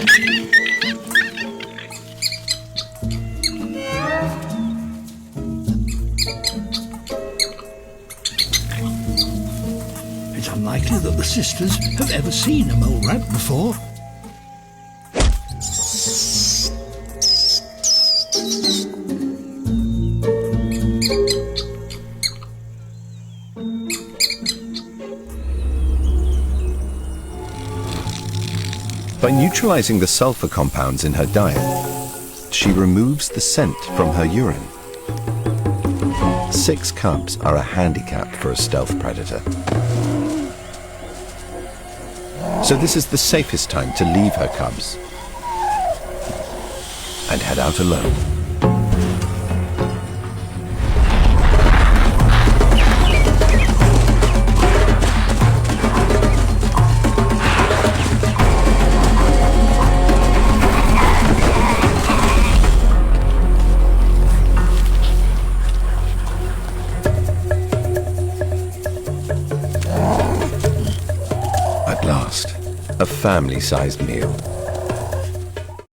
It's unlikely that the sisters have ever seen a mole rat before. By neutralizing the sulfur compounds in her diet, she removes the scent from her urine. 6 cubs are a handicap for a stealth predator. So this is the safest time to leave her cubs and head out alone. At last, a family-sized meal.